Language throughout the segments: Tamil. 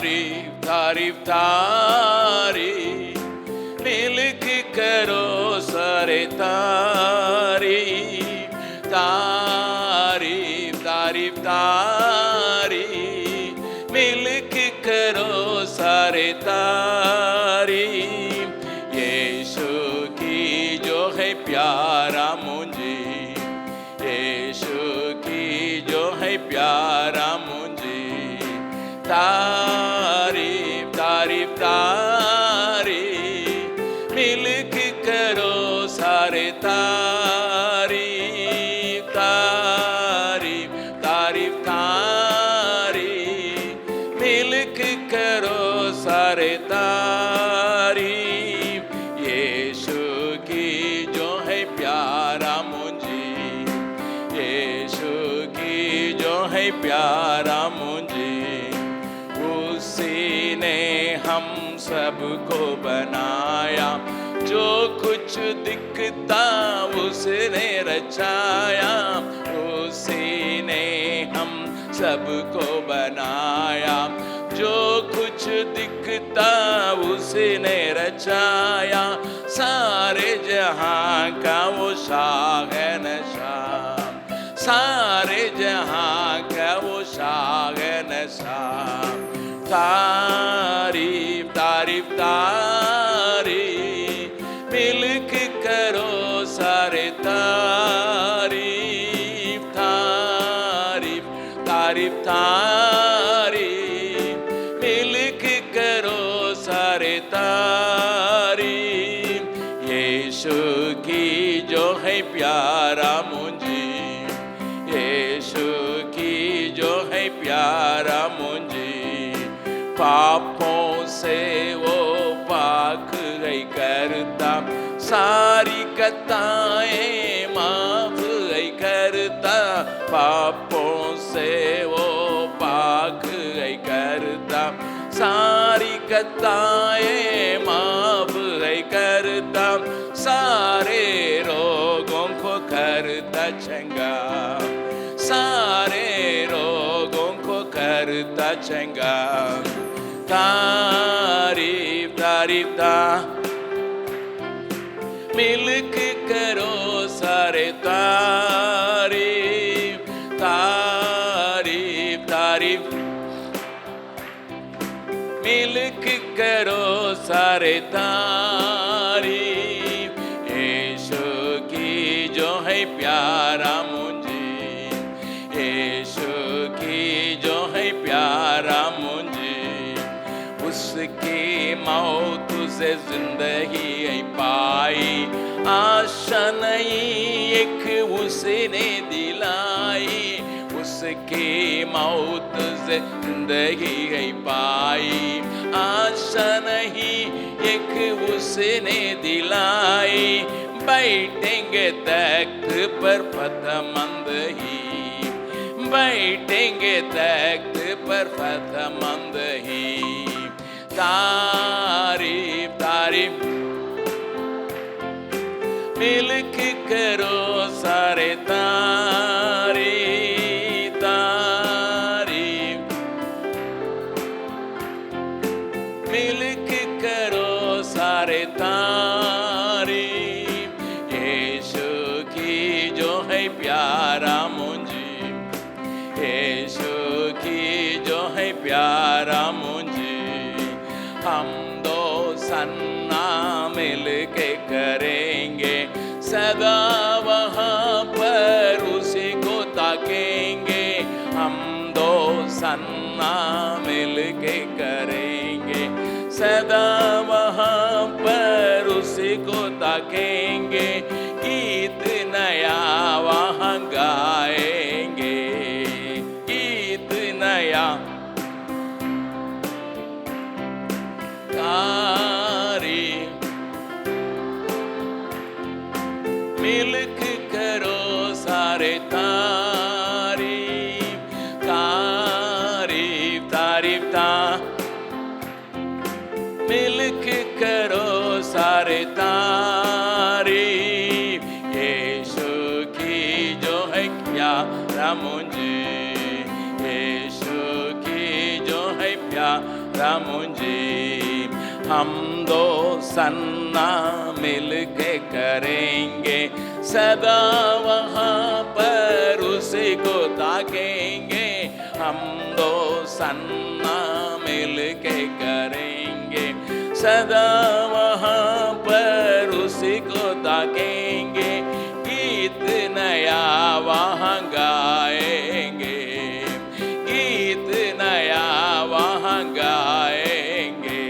तारीफ तारीफ मिलक करो सारे तारीफ तारीफ तारीफ तारीफ मिलक करो सारे तारीफ यीशु की जो है प्यारा मुझे यीशु की जो है प्यारा मुझे तारीफ तारीफ तारीफ मिलक करो सारे तारीफ तारीफ तारीफ तारीफ मिलक करो सारे तारीफ यीशु की जो है प्यारा मुझे यीशु की जो है प्यारा मुझे उसी ने हम सबको बनाया जो कुछ दिखता उसने रचाया उसी ने हम सबको बनाया जो कुछ दिखता उसने रचाया सारे जहां का वो शाहनशाह सारे जहां का वो शाहनशाह तारीफ तारीफ तारीफ मिलक करो सारे तारीफ तारीफ तारीफ तारीफ मिलक करो सारे तारीफ यीशु की जो है प्यारा मुझे यीशु की जो है प्यारा मुझे पापों से वो पाक है करता सारी कताएं माफ है करता पापों से वो पाक है करता सारी कताएं माफ है करता सारे रोगों को करता चंगा सारे रोगों को करता चंगा तारीफ तारीफ मिलक करो सारे तारीफ तारीफ तारीफ मिलक करो सारे तारीफ यीशु की जो है प्यारा मुझे यीशु की जो है प्यारा मुझे उसकी मौत से जिंदगी पाई आशा नहीं एक उसने दिलाई उसकी मौत से जिंदगी पाई आशा नहीं एक उसने दिलाई बैठेंगे तख्त पर फतमंद ही बैठेंगे तख्त पर फतमंद ही तारीफ तारीफ मिलक करो सारे तारीफ तारीफ मिलक करो सारे तारीफ यीशु की जो है प्यारा मुझे यीशु की जो है प्यारा मुझे हम दो सन्ना मिल के करेंगे सदा वहाँ पर उसी को ताकेंगे हम दो सन्ना मिल के करेंगे सदा वहाँ पर उसी को ताकेंगे गीत नया वहाँ गाएंगे गीत नया तारीफ मिलक करो सारे तारीफ तारीफ तारीफ मिलक करो सारे तारीफ यीशु की जो है प्यारा मुझे यीशु की जो है प्यारा मुझे हम दो सन्ना मिल के करेंगे सदा वहाँ पर उसी को ताकेंगे हम दो सन्ना मिल के करेंगे सदा वहाँ पर उसी को ताकेंगे गीत नया वहाँ गाएंगे गीत नया वहाँ गाएंगे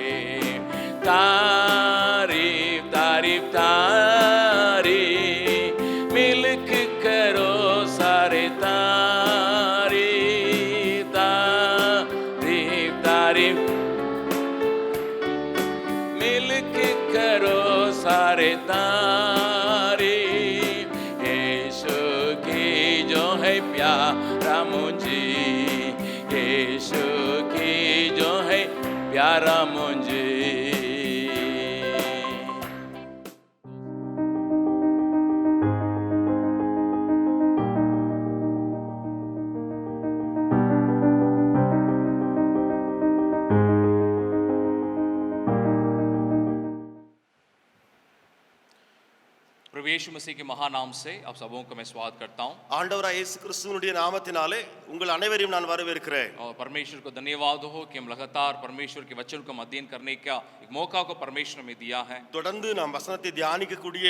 तारीफ तारीफ तारीफ मिलक करो सारे तारीफ तारीफ तारीफ मिलक करो सारे तारीफ यीशु की जो है प्यारा मुझे यीशु की जो है प्यारा मुझे प्रभु यीशु मसीह के महानाम से आप सबों को मैं स्वागत करता हूँ ஆண்டவராகிய இயேசு கிறிஸ்துவினுடைய நாமத்தினாலே உங்கள் அனைவரையும் நான் வரவேற்கிறேன் और परमेश्वर को धन्यवाद हो कि हम लगातार परमेश्वर के वचन को अध्ययन करने का एक मौका को परमेश्वर में दिया है தொடர்ந்து நாம் வசனத்தை தியானிக்கக்கூடிய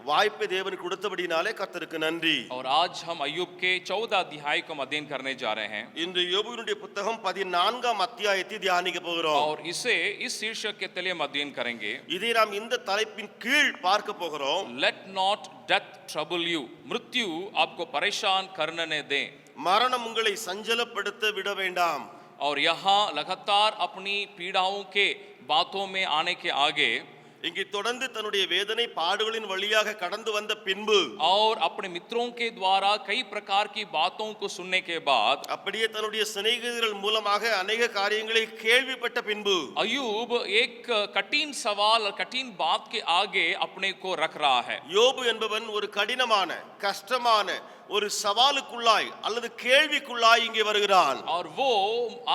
வாய்ப்பை தேவன் கொடுத்தபடினாலே கர்த்தருக்கு நன்றி और आज हम अय्यूब के 14 अध्याय को अध्ययन करने जा रहे हैं இன்று யோபுவினுடைய புத்தகம் 14ஆம் அத்தியாயத்தை தியானிக்க போகிறோம் और इसे इस शीर्षक के तले हम अध्ययन करेंगे இதை நாம் இந்த தலைப்பின் கீழ் பார்க்க போகிறோம் let not death trouble you मृत्यु आपको परेशान करने न दे மரணம் உங்களை சஞ்சலப்படுத்த விட வேண்டாம் और यहाँ लगातार अपनी पीड़ाओं के बातों में आने के आगे இங்கே தொடர்ந்து தன்னுடைய வேதனை பாடுகளின் வழியாக கடந்து வந்த பின்பு और अपने मित्रों के द्वारा कई प्रकार की बातों को सुनने के बाद அப்படியே தன்னுடைய சிநேகிதர்கள் மூலமாக अनेक காரியங்களை கேள்விப்பட்ட பின்பு अय्यूब एक कठिन सवाल और कठिन बात के आगे अपने को रख रहा है யோபு என்பவன் ஒரு கடினமான கஷ்டமான ஒரு சவாலுக்குள்ளாய் அல்லது கேள்விக்குள்ளாய் இங்கே வருகிறான் और वो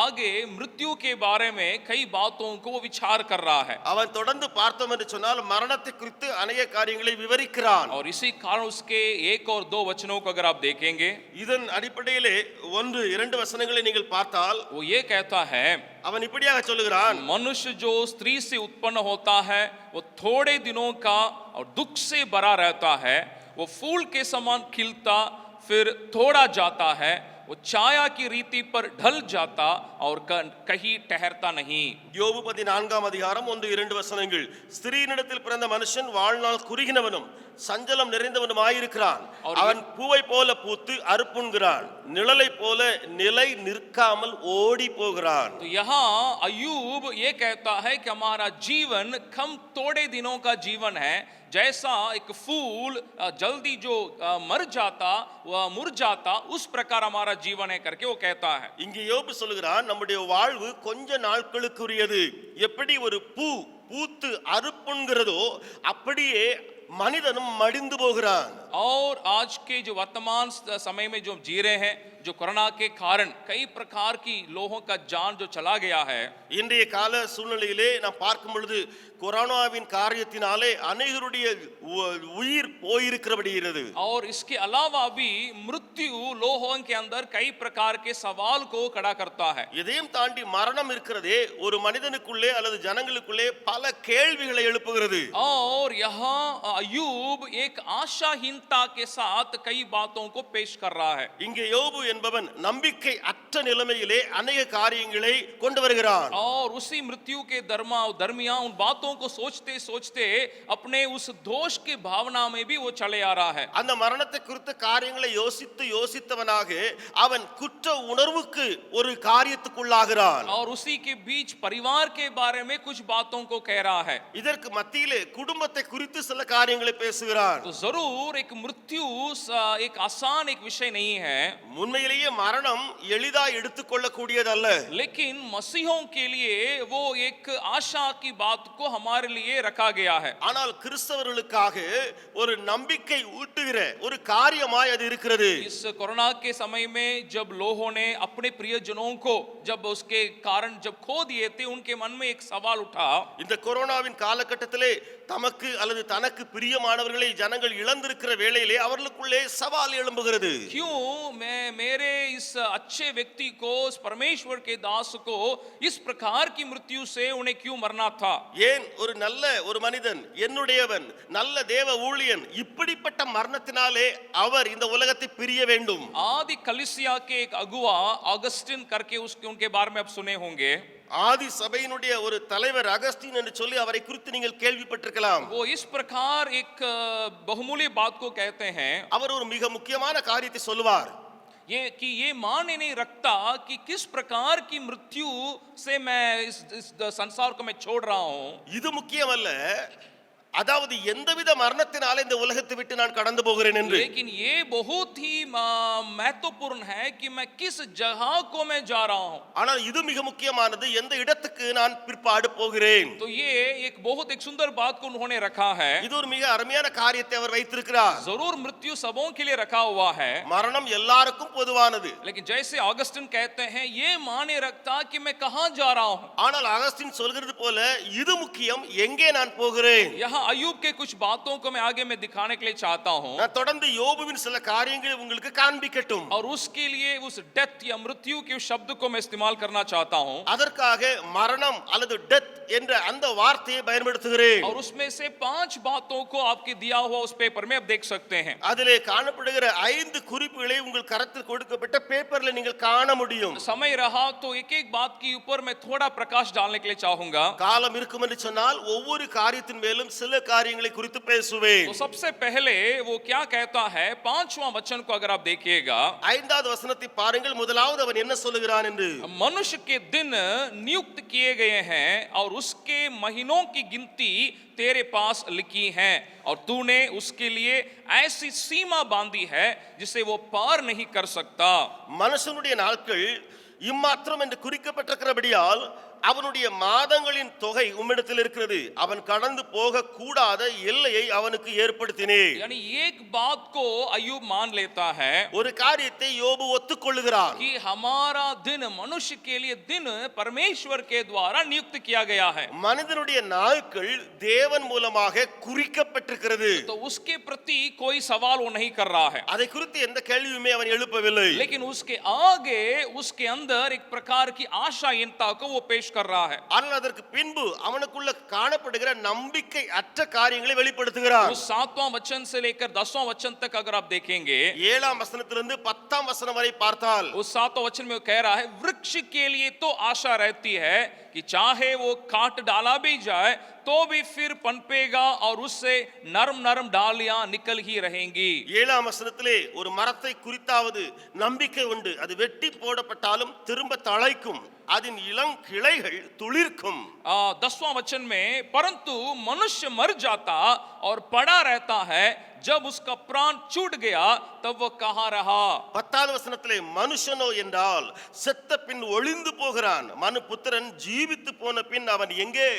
आगे मृत्यु के बारे में कई बातों को विचार कर रहा है அவன் தொடர்ந்து பார்த்தோம் என்று சொன்னால் மரணத்தை குறித்து अनेक காரியங்களை விவரிக்கிறான் और इसी कारण उसके एक और दो वचनों को अगर आप देखेंगे இதன் அடிப்படையிலே ஒன்று இரண்டு வசனங்களை நீங்கள் பார்த்தால் वो ये कहता है அவன் இப்படியாக சொல்லுகிறான் मनुष्य जो स्त्री से उत्पन्न होता है वो थोड़े दिनों का और दुख से भरा रहता है वो फूल के समान खिलता फिर थोड़ा जाता है वो छाया की रीति पर ढल जाता और कहीं ठहरता नहीं யோபு 14ஆம் அதிகாரம் 1-2 வசனங்கள் ஸ்திரீனிடத்தில் பிறந்த மனுஷன் வாழ்நாள் குறுகினவனும் சஞ்சலம் நிறைந்தவனுமாயிருக்கிறான் அவன் பூவை போல பூத்து அறுப்புண்கிறான் நிழலை போல நிலை நிற்காமல் ஓடி போகிறான் तो यहाँ अय्यूब ये कहता है कि हमारा जीवन कम थोड़े दिनों का जीवन है जैसा एक फूल जल्दी जो मर जाता मुरझाता उस प्रकार हमारा जीवन है करके वो कहता है இங்கே யோபு சொல்கிறான் நம்முடைய வாழ்வு கொஞ்ச நாட்களுக்குரியது எப்படி ஒரு பூ பூத்து அறுப்புண்கிறதோ அப்படியே மனிதனும் மடிந்து போகிறான் और आज के जो वर्तमान समय में जो जी रहे हैं जो कोरोना के कारण कई प्रकार की लोगों का जान जो चला गया है இன்றைய கால சூழ்நிலையிலே நாம் பார்க்கும் பொழுது கொரோனாவின் காரியத்தினாலே अनेகருடைய உயிர் போயிருக்கிறபடியிருக்கு और इसके अलावा भी मृत्यु लोगों के अंदर कई प्रकार के सवाल को खड़ा करता है இதையும் தாண்டி மரணம் இருக்கிறதே ஒரு மனிதனுக்குள்ளே அல்லது ஜனங்களுக்குள்ளே பல கேள்விகளை எழுப்புகிறது और यहाँ अय्यूब एक आशाहीनता के साथ कई बातों को पेश कर रहा है இங்கே யோபு என்பவன் நம்பிக்கை அற்ற நிலைமையிலே अनेक காரியங்களை கொண்டு வருகிறான் और उसी मृत्यु के दरमियान उन बातों को सोचते सोचते अपने उस दोष की भावना में भी वो चले आ रहा है அந்த மரணத்தை குறித்த காரியங்களை யோசித்து யோசித்தவனாக அவன் குற்ற உணர்வுக்கு ஒரு காரியத்துக்குள்ளாகிறான் और उसी के बीच परिवार के बारे में कुछ बातों को कह रहा है இதற்கு மத்தியிலே குடும்பத்தை குறித்து சில காரியங்களை பேசுகிறான் तो जरूर एक एक मृत्यु एक आसान एक विषय नहीं है, உண்மையிலேயே மரணம் எளிதா எடுத்துக்கொள்ளக்கூடியதல்ல. लेकिन मसीहों के लिए वो एक आशा की बात को हमारे लिए रखा गया है. ஆனால் கிறிஸ்தவர்களுக்காக ஒரு நம்பிக்கை ஊட்டுகிற ஒரு காரியமாய் அது இருக்கிறது. इस कोरोना के समय में जब लोगों ने अपने प्रियजनों को जब उसके कारण जब खो दिए थे, उनके मन में एक सवाल उठा. இந்த கொரோனாவின் காலகட்டத்திலே தமக்கு அல்லது தனக்கு பிரியமானவர்களை ஜனங்கள் இழந்திருக்கிற வேளையிலே அவர்களுக்குள்ளே சவால் எழும்புகிறது. क्यों मैं मेरे इस अच्छे व्यक्ति को, इस परमेश्वर के दास को इस प्रकार की मृत्यु से उन्हें क्यों मरना था? ஏன் ஒரு நல்ல ஒரு மனிதன், என்னுடையவன், நல்ல தேவ ஊழியன் இப்படிப்பட்ட மரணத்தினாலே அவர் இந்த உலகத்தை பிரிய வேண்டும்? आदि कलीसिया के एक अगुआ ऑगस्टिन करके उसके उनके बारे में आप सुने होंगे. ஆதி சபையினுடைய ஒரு தலைவர் அகஸ்டின் என்று சொல்லி அவரை குறித்து நீங்கள் கேள்விப்பட்டிருக்கலாம். वो इस प्रकार एक बहुमूल्य बात को कहते हैं. அவர் ஒரு மிக முக்கியமான காரியத்தை சொல்லுவார். ये माने नहीं रखता कि किस प्रकार की मृत्यु से मैं इस संसार को मैं छोड़ रहा हूं. இது முக்கியமல்ல, அதாவது எந்தவித மரணத்தினாலே இந்த உலகத்தை விட்டு நான் கடந்து போகிறேன் என்று. लेकिन ये बहुत ही महत्वपूर्ण है कि मैं किस जगह को मैं जा रहा हूं. ஆனால் இது மிக முக்கியமானது, எந்த இடத்துக்கு நான் பிற்பாடு போகிறேன். तो ये एक बहुत एक सुंदर बात को उन्होंने रखा है. இது ஒரு மிக அருமையான காரியத்தை அவர் வைத்திருக்கிறார். जरूर मृत्यु सबों के लिए रखा हुआ है, மரணம் எல்லாருக்கும் பொதுவானது. लेकिन जैसे ऑगस्टिन कहते हैं ये माने रखता कि मैं कहां जा रहा हूं. ஆனால் அகஸ்டின் சொல்கிறது போல இது முக்கியம், எங்கே நான் போகிறேன். यहाँ अय्यूब के कुछ बातों को मैं आगे में दिखाने के लिए चाहता हूं, நான் தொடர்ந்து யோபுவின் சில காரியங்களை உங்களுக்கு காண்பிக்கட்டும். और उसके लिए उस डेथ या मृत्यु के शब्द को मैं इस्तेमाल करना चाहता हूं. அதற்காக மரணம் அல்லது டெத் என்ற அந்த வார்த்தையை பயன்படுத்துகிறேன். और उसमें से 5 बातों को आपके दिया हुआ उस पेपर में आप देख सकते हैं. அதிலே காணப்படுகிற 5 குறிப்புகளை உங்கள் கரத்தில் கொடுக்கப்பட்ட பேப்பர்ல நீங்கள் காண முடியும். समय रहा तो एक एक बात के ऊपर मैं थोड़ा प्रकाश डालने के लिए चाहूंगा. காலம் இருக்கும் என்று சொன்னால் ஒவ்வொரு காரியத்தின் மேலும் சில காரியங்களை குறித்து பேசுவேன். तो सबसे पहले वो क्या कहता है, 5वां वचन को अगर आप देखिएगा, 5வது வசனத்தை பாருங்கள். முதலாவது அவன் என்ன சொல்லுகிறான் என்று. मनुष्य के दिन नियुक्त किए गए हैं और उसके महीनों की गिनती तेरे पास लिखी है, और तूने उसके लिए ऐसी सीमा बांधी है जिसे वो पार नहीं कर सकता. மனுஷனுடைய நாட்கள் இம்மாத்திரம் என்று குறிக்கப்பட்டிருக்கிறபடியால் அவனுடைய மாதங்களின் தொகை உம்மிடத்தில் இருக்கிறது. அவன் கடந்து போக கூடாத எல்லையை அவனுக்கு ஏற்படுத்தினேன். यानी एक बात को अय्यूब मान लेता है, ஒரு காரியத்தை யோபு ஒத்துக்கொள்ளுகிறான். कि हमारा दिन, मनुष्य के लिए दिन परमेश्वर के द्वारा नियुक्त किया गया है. மனிதனுடைய நாட்கள் தேவன் மூலமாக குறிக்கப்பட்டிருக்கிறது. तो उसके प्रति कोई सवाल वो नहीं कर रहा है, அதை குறித்து எந்த கேள்வியுமே அவன் எழுப்பவில்லை. लेकिन उसके आगे उसके अंदर एक प्रकार की आशाहीनता को वो पेश कर रहा है. ஆனால் அதற்கு பின்பு அவனுக்குள்ள காணப்படுகிற நம்பிக்கை அற்ற காரியங்களை வெளிப்படுத்துகிறான். उस 7वां वचन से लेकर 10वां वचन तक अगर आप देखेंगे, 7ஆம் வசனத்திலிருந்து 10ஆம் வசனம் வரை பார்த்தால் उस 7वां वचन में वो कह रहा है, वृक्ष के लिए तो आशा रहती है कि चाहे वो काट डाला भी जाए तो भी फिर पनपेगा और उससे नरम नरम डालियां निकल ही रहेंगी. 7ஆம் வசனத்திலே ஒரு மரத்தை குறித்தாவது நம்பிக்கை உண்டு. அது வெட்டி போடப்பட்டாலும் திரும்ப தழைக்கும், அதன் இளம் கிளைகள் துளிர்க்கும். 10वां वचन में, परंतु मनुष्य मर जाता और पड़ा रहता है, जब उसका प्राण छूट गया तब वो कहां रहा. 10வது வசனத்திலே மனுஷனோ என்றால் செத்த பின் ஒளிந்து போகிறான், மனு புத்திரன் ஜீவித்து போன பின் அவன் எங்கே.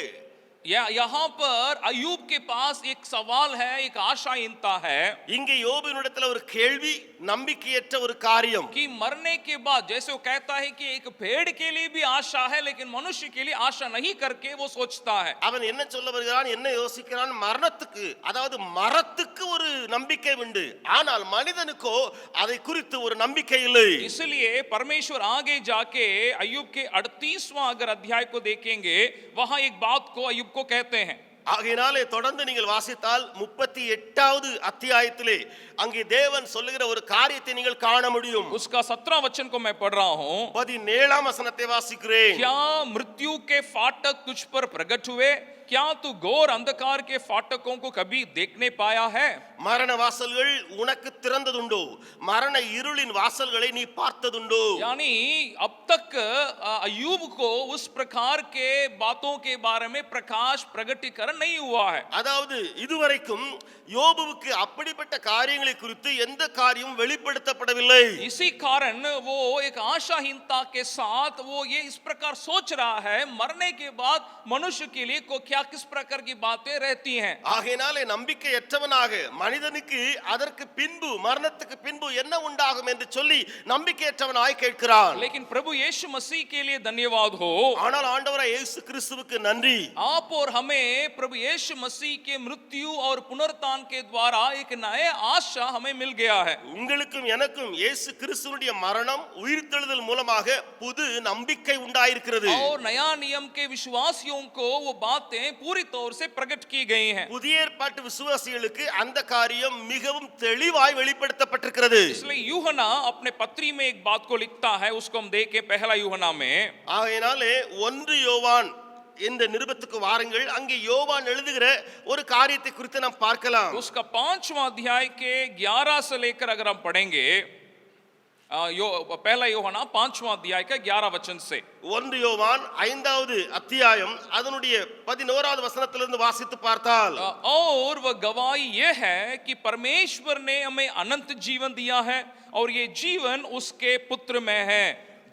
यहाँ पर अय्यूब के पास एक सवाल है, एक आशाहीनता है. இங்கே யோபுவினிடத்தில் ஒரு கேள்வி, நம்பிக்கையற்ற ஒரு காரியம். कि मरने के बाद, जैसे वो कहता है कि एक भेड़ के लिए भी आशा है, लेकिन मनुष्य के लिए आशा नहीं करके वो सोचता है. அவன் என்ன சொல்ல வருகிறான், என்ன யோசிக்கிறான்? மரணத்துக்கு, அதாவது மரத்துக்கு ஒரு நம்பிக்கை உண்டு, ஆனால் மனிதனுக்கோ அதை குறித்து ஒரு நம்பிக்கை இல்லை. इसलिए परमेश्वर आगे जाके अय्यूब के 38वां अगर अध्याय को देखेंगे, वहां एक बात को अय्यूब को कहते हैं. ஆகையினாலே தொடர்ந்து நீங்கள் வாசித்தால் 38வது அத்தியாயத்திலே அங்கே தேவன் சொல்லுகிற ஒரு காரியத்தை நீங்கள் காண முடியும். उसका 17वां वचन को मैं पढ़ रहा हूं. 17ஆம் வசனத்தை வாசிக்கிறேன். क्या मृत्यु के फाटक तुझ पर प्रकट हुए, क्या तू घोर अंधकार के फाटकों को कभी देखने पाया है? மரண வாசல்கள் உனக்கு திறந்ததுண்டோ? மரண இருளின் வாசல்களை நீ பார்த்ததுண்டோ? यानी अब तक अय्यूब को उस प्रकार के बातों के बारे में प्रकाश प्रगटीकरण नहीं हुआ है. அதாவது இதுவரைக்கும் யோபுவுக்கு அப்படிப்பட்ட காரியங்களை குறித்து எந்த காரியமும் வெளிப்படுத்தப்படவில்லை. इसी कारण वो एक आशाहीनता के साथ वो ये इस प्रकार सोच रहा है, मरने के बाद मनुष्य के लिए को क्या किस प्रकार की बातें रहती हैं. ஆகையினாலே நம்பிக்கையற்றவனாக மனிதனுக்கு அதற்கு பின்பு மரணத்துக்கு பின்பு என்ன உண்டாகும் என்று சொல்லி நம்பிக்கையற்றவனாய் கேட்கிறான். लेकिन प्रभु यीशु मसीह के लिए धन्यवाद हो. ஆனால் ஆண்டவராய் இயேசு கிறிஸ்துவுக்கு நன்றி. आप और हमें प्रभु यीशु मसीह के मृत्यु और पुनरुत्थान के द्वारा एक नया आशा हमें मिल गया है. உங்களுக்கும் எனக்கும் இயேசு கிறிஸ்துவுடைய மரணம் உயிர்த்தெழுதல் மூலமாக புது நம்பிக்கை உண்டாயிருக்கிறது. और नया नियम के विश्वासियों को वो बातें पूरी तौर से प्रकट की गई हैं. புதிய ஏற்பாட்டு விசுவாசிகளுக்கு அந்த காரியம் மிகவும் தெளிவாய் வெளிப்படுத்தப்பட்டிருக்கிறது. इसलिए यूहन्ना अपने पत्री में एक बात को लिखता है, उसको हम देखें पहला यूहन्ना में. ஆகையினாலே 1 யோவான் இந்த நிருபத்துக்கு வாருங்கள். अங்கே யோவான் எழுதுகிற ஒரு காரியத்தை குறித்து நாம் பார்க்கலாம். उसका 5वां अध्याय के 11 से लेकर अगर हम पढ़ेंगे, पहला यूहन्ना 5वां अध्याय का 11 वचन से. 1 யோவான் 5வது அத்தியாயம் அதனுடைய 11வது வசனத்திலிருந்து வாசித்து பார்த்தால், और वह गवाही ये है कि परमेश्वर ने हमें अनंत जीवन दिया है और ये जीवन उसके पुत्र में है.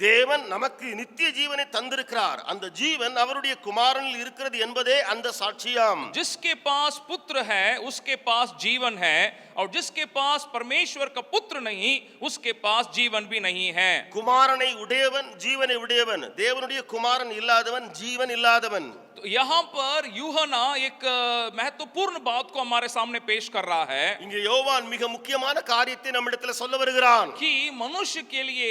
தேவன் நமக்கு நித்திய ஜீவனை தந்திருக்கிறார், அந்த ஜீவன் அவருடைய குமாரனில் இருக்கிறது என்பதே அந்த சாட்சியாம். जिसके पास पुत्र है उसके पास जीवन है, और जिसके पास परमेश्वर का पुत्र नहीं उसके पास जीवन भी नहीं है. குமாரனை உடையவன் ஜீவனை உடையவன், தேவனுடைய குமாரன் இல்லாதவன் ஜீவன் இல்லாதவன். तो यहाँ पर यूहन्ना एक महत्वपूर्ण बात को हमारे सामने पेश कर रहा है இங்கே யோவான் மிக முக்கியமான காரியத்தை நம்மிடத்தில் சொல்ல வருகிறான். कि मनुष्य के लिए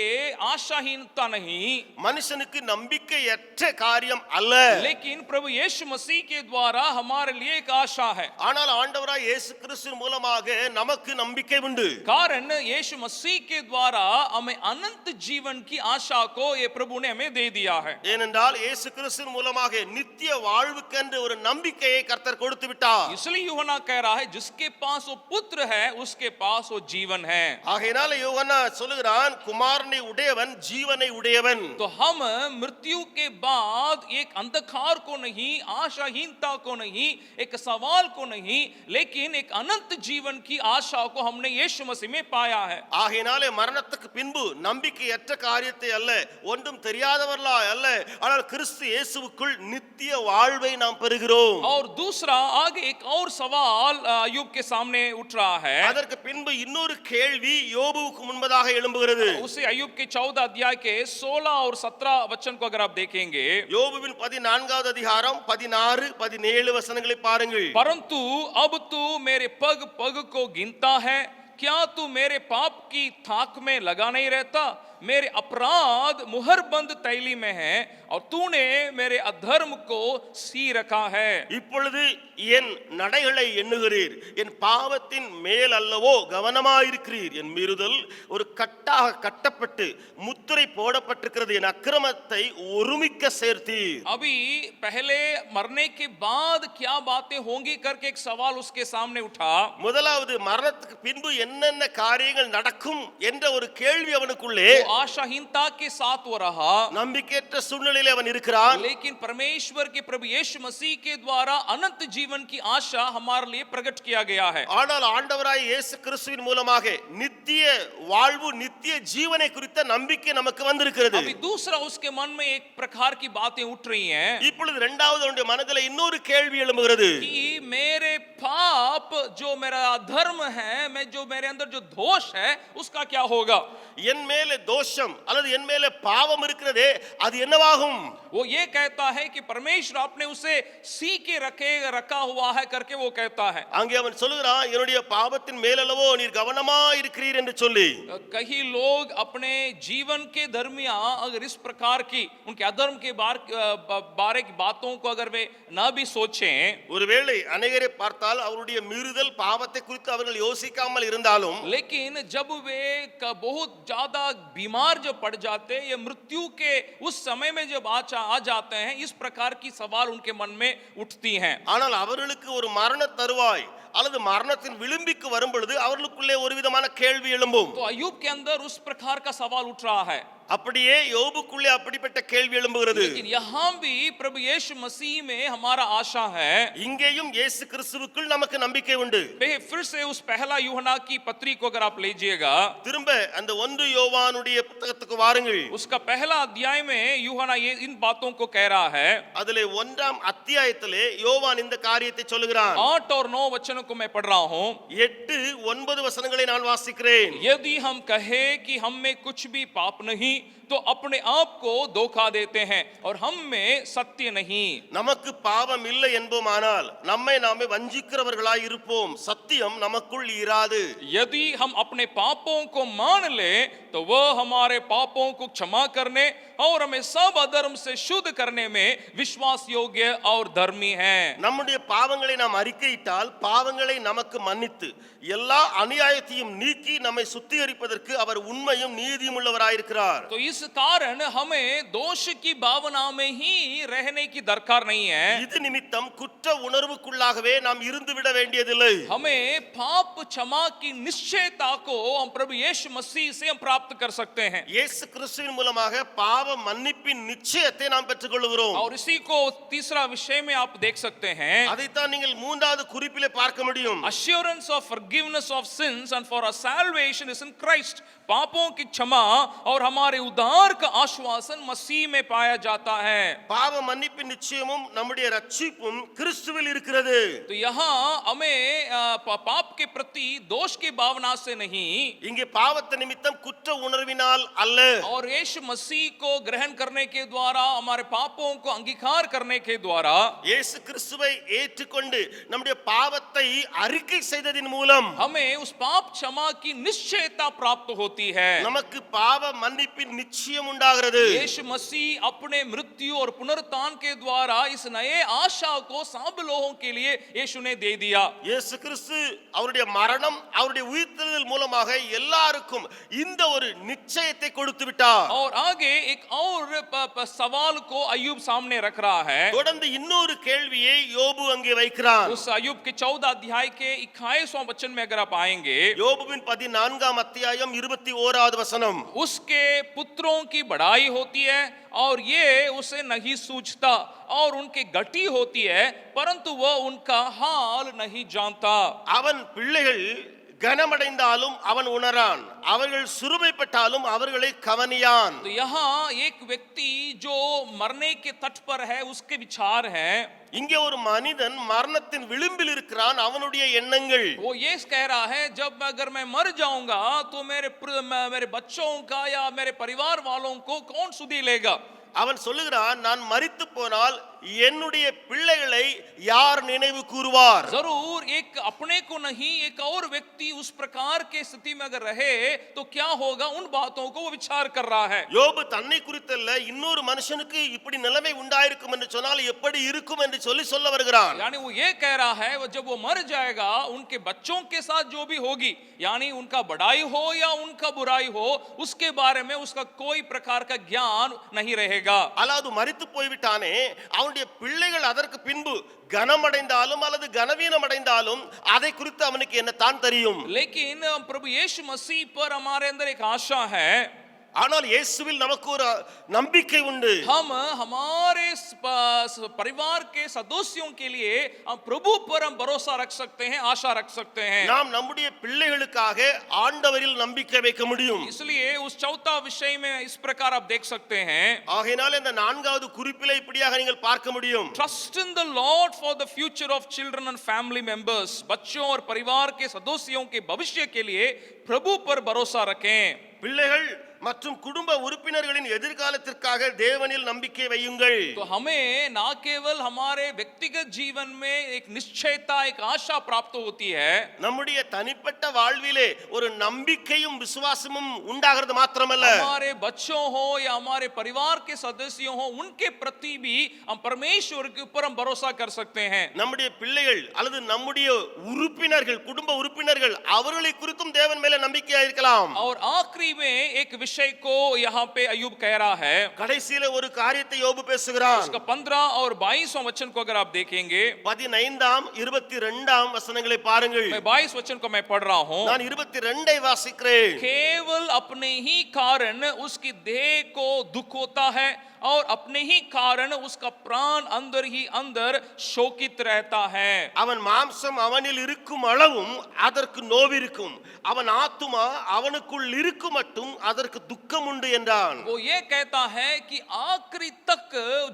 आशाहीनता नहीं, மனுஷனுக்கு நம்பிக்கையற்ற காரியம் அல்ல, लेकिन प्रभु यीशु मसीह के द्वारा हमारे लिए एक आशा है. ஆனால் ஆண்டவராய் இயேசு கிறிஸ்துவின் மூலமாக நமக்கு நம்பிக்கை உண்டு. कारण यीशु मसीह के द्वारा हमें अनंत जीवन की आशा को ये प्रभु ने हमें दे दिया है. ஏனென்றால் இயேசு கிறிஸ்துவின் மூலமாக நித்திய வாழ்வுக்கென்று ஒரு நம்பிக்கையை கர்த்தர் கொடுத்து விட்டார். इसलिए यूहन्ना कह रहा है जिसके पास वो पुत्र है उसके पास वो जीवन है. ஆகையினால யோவான் சொல்லுகிறான், குமாரனை உடையவன் ஜீவனை உடையவன். तो हम मृत्यु के बाद एक अंधकार को नहीं, आशाहीनता को नहीं, एक सवाल को नहीं, लेकिन एक अनंत जीवन की आशा को हमने यीशु मसीह में पाया है. ஆகையினாலே மரணத்துக்கு பின்பு நம்பிக்கையற்ற காரியத்தை அல்ல, ஒன்றும் தெரியாதவர்களாய் அல்ல, ஆனால் கிறிஸ்து இயேசுவுக்குள் நித்திய வாழ்வை நாம் பெறுகிறோம். और दूसरा आगे एक और सवाल अय्यूब के सामने उठ रहा है. அதற்கு பின்பு இன்னொரு கேள்வி யோபுவுக்கு முன்பதாக எழும்புகிறது. उसे अय्यूब के 14 अध्याय के 16 और 17 वचन को अगर आप देखेंगे, யோபுவின் 14வது அதிகாரம் 16 17 वचनங்களை பாருங்கள். परंतु अब तू मेरे पग पग को गिनता है, क्या तू मेरे पाप की थाक में लगा नहीं रहता? मेरे अपराध मुहरबंद तैली में है और तूने मेरे अधर्म को सी रखा है. இப்பொழுது என் நடைகளை எண்ணுகிறீர், என் பாவத்தின் மேல் அல்லவோ கவனமாயிருக்கிறீர். என் மீறுதல் ஒரு கட்டாக கட்டப்பட்டு முத்திரை போடப்பட்டிருக்கிறது, என் அக்கிரமத்தை ஒருமிக்க சேர்த்தீர். अभी पहले मरने के बाद क्या बातें होंगी करके एक सवाल उसके सामने उठा. முதலாவது மரணத்துக்கு பின்பு என்னென்ன காரியங்கள் நடக்கும் என்ற ஒரு கேள்வி அவனுக்குள்ளே. आशाहीनता के साथ वो रहा, நம்பிக்கையற்ற சூழ்நிலையில் அவன் இருக்கிறான். लेकिन परमेश्वर के प्रभु यीशु मसीह के द्वारा अनंत जीवन की आशा हमारे लिए प्रकट किया गया है. ஆனால் ஆண்டவராய் இயேசு கிறிஸ்துவின் மூலமாக நித்திய வாழ்வு நித்திய ஜீவனை குறித்த நம்பிக்கை நமக்கு வந்திருக்கிறது. अभी दूसरा उसके मन में एक प्रकार की बातें उठ रही हैं இப்பொழுது இரண்டாவது அவனுடைய மனதில் இன்னொரு கேள்வி எழும்புகிறது. कि मेरे पाप जो मेरा अधर्म है, मैं जो मेरे अंदर जो दोष है उसका क्या होगा? என் மேலே தோஷம் அல்லது என் மேலே பாவம் இருக்கிறதே, அது என்னவாகும்? वो ये कहता है कि परमेश्वर आपने उसे सी के रखा हुआ है करके वो कहता है. அங்கே அவன் சொல்லுகிறான், என்னுடைய பாவத்தின் மேலல்லவோ நீர் கவனமாய் இருக்கிறீர் என்று சொல்லி. कई लोग अपने जीवन के दरमियान अगर इस प्रकार की उनके अधर्म के बारे की बातों को अगर वे ना भी सोचें, ஒருவேளை அநேகரை பார்த்தால் அவருடைய மீறுதல் பாவத்தை குறித்து அவர்கள் யோசிக்காமல் இருந்தாலும், लेकिन जब वे बहुत ज्यादा बीमार जब पड़ जाते हैं या मृत्यु के उस समय में जब आ जाते हैं, इस प्रकार की सवाल उनके मन में उठती हैं। ஆனால் அவர்களுக்கு ஒரு மரண தருவாய் அல்லது மரணத்தின் விளிம்பிற்கு வரும் பொழுது அவர்களுக்குள்ளே ஒரு விதமான கேள்வி எழும்பும். तो अय्यूब के अंदर उस प्रकार का सवाल उठ रहा है। அப்படியே யோபுக்குள்ளே அப்படிப்பட்ட கேள்வி எழும்புகிறது. लेकिन यहाँ भी प्रभु यीशु मसीह में हमारा आशा है। இங்கேயும் இயேசு கிறிஸ்துவுக்குள் நமக்கு நம்பிக்கை உண்டு. फिर से उस पहला यूहन्ना की पत्री को अगर आप लीजिएगा, திரும்ப அந்த 1 யோவானுடைய புத்தகத்துக்கு வாருங்கள். उसका पहला अध्याय में यूहन्ना ये इन बातों को कह रहा है। அதிலே 1ஆம் அத்தியாயத்திலே யோவான் இந்த காரியத்தை சொல்லுகிறான். 8 और 9 वचनों को मैं पढ़ रहा हूँ। 8, 9 वचनங்களை நான் வாசிக்கிறேன். यदि हम कहे कि हम में कुछ भी पाप नहीं तो अपने आप को धोखा देते हैं और हम में सत्य नहीं। நமக்கு பாவம் இல்லை என்போமானால் நம்மை நாமே வஞ்சிக்கிறவர்களாய் இருப்போம், சத்தியம் நமக்குள் இராது. यदि हम अपने पापों को मान ले तो वह हमारे पापों को क्षमा करने और हमें सब अधर्म से शुद्ध करने में विश्वास योग्य और धर्मी है। நம்முடைய பாவங்களை நாம் அறிக்கையிட்டால் பாவங்களை நமக்கு மன்னித்து எல்லா அநியாயத்தையும் நீக்கி நம்மை சுத்திகரிப்பதற்கு அவர் உண்மையும் நீதியும் உள்ளவராயிருக்கிறார். तो इस कारण हमें दोष की भावना में ही रहने की दरकार नहीं है। இது நிமித்தம் குற்ற உணர்வுக்குள்ளாகவே நாம் இருந்து விட வேண்டியதில்லை. हमें पाप क्षमा की निश्चयता को हम प्रभु यीशु मसीह से हम प्राप्त कर सकते हैं। இயேசு கிறிஸ்துவின் மூலமாக பாவ மன்னிப்பின் நிச்சயத்தை நாம் பெற்றுக்கொள்கிறோம். और इसी को तीसरा विषय में आप देख सकते हैं, அதைத்தான் நீங்கள் 3வது குறிப்பிலே பார்க்க முடியும். assurance of forgiveness of sins and for our salvation is in Christ। पापों की क्षमा और हमारे उद्धार का आश्वासन मसीह में पाया जाता है। பாவ மன்னிப்பின் நிச்சயமும் நம்முடைய ரட்சிப்பும் கிறிஸ்துவில் இருக்கிறது. तो यहाँ हमें पाप के प्रति दोष की भावना से नहीं, இங்கே பாவத்த நிமித்தம் குற்ற உணர்வினால் அல்ல, और यीशु मसीह को ग्रहण करने के द्वारा हमारे पापों को अंगीकार करने के द्वारा, இயேசு கிறிஸ்துவை ஏற்றுக்கொண்டு நம்முடைய பாவத்தை அறிக்கை செய்ததின் மூலம் हमें उस पाप क्षमा की निश्चयता प्राप्त होती है। நமக்கு பாவ மன்னிப்பின் நிச்சயம் உண்டாகிறது. यीशु मसीह अपने मृत्यु और पुनरुत्थान के द्वारा इस नए आशा को सब लोगों के लिए यीशु ने दे दिया। இயேசு கிறிஸ்து அவருடைய மரணம் அவருடைய உயிர்த்தெழுதல் மூலமாக எல்லாருக்கும் இந்த ஒரு நிச்சயத்தை கொடுத்து விட்டார். और आगे एक और सवाल को अय्यूब सामने रख रहा है। தொடர்ந்து இன்னொரு கேள்வியை யோபு அங்கே வைக்கிறான். उस अय्यूब के 14 अध्याय के 21वां वचन में अगर आप आएंगे, யோபுவின் 14ஆம் அத்தியாயம் 21வது வசனம். उसके पुत्रों की बढ़ाई होती है और ये उसे नहीं सूझता, और उनकी गति होती है परंतु वह उनका हाल नहीं जानता। அவன் பிள்ளைகள் கனமடைந்தாலும் அவன் உணரான், அவர்கள் சுருமைப்பட்டாலும் அவர்களை கவனியான். तो यहाँ एक व्यक्ति जो मरने के तट पर है उसके विचार है। இங்கே ஒரு மனிதன் மரணத்தின் விளிம்பில் இருக்கிறான், அவனுடைய எண்ணங்கள். वो ये कह रहा है जब अगर मैं मर जाऊंगा तो मेरे बच्चों का या मेरे परिवार वालों को कौन सुधी लेगा। அவன் சொல்லுகிறான், நான் மரித்து போனால் என்னுடைய பிள்ளைகளை யார் நினைவு கூறுவார். जरूर एक अपने को नहीं, एक और व्यक्ति उस प्रकार के स्थिति में अगर रहे तो क्या होगा, उन बातों को वो विचार कर रहा है। யோபு தன்னை குறித்தல்ல இன்னொரு மனுஷனுக்கு இப்படி நிலைமை உண்டாயிருக்கும் என்று சொன்னால் எப்படி இருக்கும் என்று சொல்ல வருகிறான். यानी वो ये कह रहा है वो जब वो मर जाएगा उनके बच्चों के साथ जो भी होगी, यानी उनका बढ़ाई हो या उनका बुराई हो, उसके बारे में उसका कोई प्रकार का ज्ञान नहीं रहेगा। அல்லாது மரித்து போய்விட்டானே, அவனுடைய பிள்ளைகள் அதற்கு பின்பு கனமடைந்தாலும் அல்லது கனவீனம் அடைந்தாலும் அதை குறித்து அவனுக்கு என்ன தான் தெரியும். लेकिन प्रभु यीशु मसीह पर हमारे अंदर एक आशा है, ஆனால் இயேசுவில் நமக்கு ஒரு நம்பிக்கை உண்டு. हम हमारे परिवार के सदस्यों के लिए हम प्रभु पर हम भरोसा रख सकते हैं, आशा रख सकते हैं। நாம் நம்முடைய பிள்ளைகளுக்காக ஆண்டவரில் நம்பிக்கை வைக்க முடியும். इसलिए उस चौथा विषय में इस प्रकार आप देख सकते हैं, ஆகையினால் இந்த 4வது குறிப்பிலே இப்படியாக நீங்கள் பார்க்க முடியும். Trust in the Lord for the future of children and family members. बच्चों और परिवार के सदस्यों के भविष्य के लिए प्रभु पर भरोसा रखें। பிள்ளைகள் மற்றும் குடும்ப உறுப்பினர்களின் எதிர்காலத்திற்காக தேவனில் நம்பிக்கை வையுங்கள். तो हमें ना केवल हमारे व्यक्तिगत जीवन में एक निश्चयता, एक आशा प्राप्त होती है, நம்முடைய தனிப்பட்ட வாழ்விலே ஒரு நம்பிக்கையும் விசுவாசமும் உண்டாகிறது மாத்திரமல்ல, हमारे बच्चों हो या हमारे परिवार के सदस्य हो उनके प्रति भी हम परमेश्वर के ऊपर हम भरोसा कर सकते हैं। நம்முடைய பிள்ளைகள் அல்லது நம்முடைய உறுப்பினர்கள், குடும்ப உறுப்பினர்கள், அவர்களை குறித்தும் தேவன் மேல நம்பிக்கையா இருக்கலாம். और आखिरी में एक विषय को यहाँ पे अय्यूब कह रहा है। கடைசியில ஒரு காரியத்தை யோபு பேசுகிறான். उसका 15 और 22वां वचन को अगर आप देखेंगे, 15ஆம் 22ஆம் வசனங்களை பாருங்கள். मैं 22 वचन को मैं पढ़ रहा हूँ। நான் 22ஐ வாசிக்கிறேன். केवल अपने ही कारण उसकी देह को दुख होता है और अपने ही कारण उसका प्राण अंदर ही अंदर शोकित रहता है। அவன் மாம்சம் அவனில் இருக்கும் அளவும் அதற்கு நோவிருக்கும், அவன் ஆத்துமா அவனுக்குள் இருக்கும் மட்டும் அதற்கு துக்கம் உண்டு என்றான். वो ये कहता है कि आखिरी तक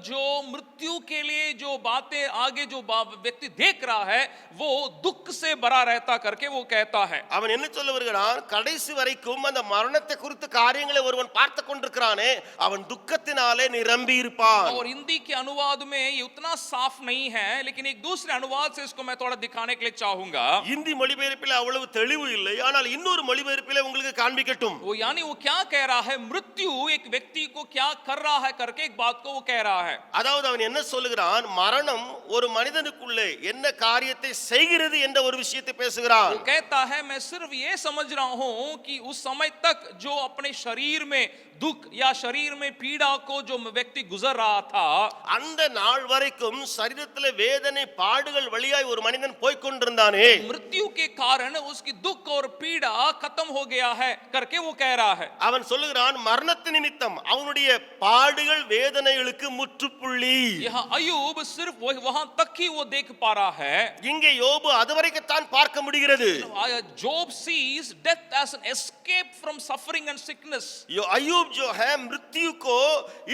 जो मृत्यु के लिए जो बातें आगे जो व्यक्ति देख रहा है वो दुख से भरा रहता करके वो कहता है। அவன் என்ன சொல்ல வருகிறான்? கடைசி வரைக்கும் அந்த மரணத்தை குறித்த காரியங்களை ஒருவன் பார்த்து கொண்டிருக்கிறானே அவன் துக்கத்தினாலே நிரம்பி இருப்பான். और हिंदी के अनुवाद में ये उतना साफ नहीं है, लेकिन एक दूसरे अनुवाद से इसको मैं थोड़ा दिखाने के लिए चाहूंगा। இந்தி மொழிபெயர்ப்பில் அவ்வளவு தெளிவு இல்லை, ஆனால் இன்னொரு மொழிபெயர்ப்பில் உங்களுக்கு காண்பிக்கட்டும். वो यानी वो क्या कह रहा है, मृत्यु एक व्यक्ति को क्या कर रहा है करके एक बात को वो कह रहा है। அதாவது அவன் என்ன சொல்லுகிறான்? மரணம் ஒரு மனிதனுக்குள்ளே என்ன காரியத்தை செய்கிறது என்ற ஒரு விஷயத்தை பேசுகிறான். वो कहता है मैं सिर्फ ये समझ रहा हूं कि उस समय तक जो अपने शरीर में दुख या शरीर में पीड़ा को जो व्यक्ति गुजर रहा था, அந்த நாள் வரைக்கும் சரீரத்திலே வேதனை பாடுகள் வழியாய் ஒரு மனிதன் போய் கொண்டிருந்தானே, मृत्यु के कारण उसकी दुख और पीड़ा खत्म हो गया है करके वो कह रहा है। அவன் சொல்லுகிறான் மரணத்தின் நிமித்தம் அவனுடைய பாடுகள் வேதனைகளுக்கு முற்றுப்புள்ளி. यहाँ अय्यूब सिर्फ वहां तक ही वो देख पा रहा है। இங்கே யோபு அதுவரைக்கும் தான் பார்க்க முடிகிறது. Job sees death as an escape from suffering and sickness. अय्यूब जो है मृत्यु को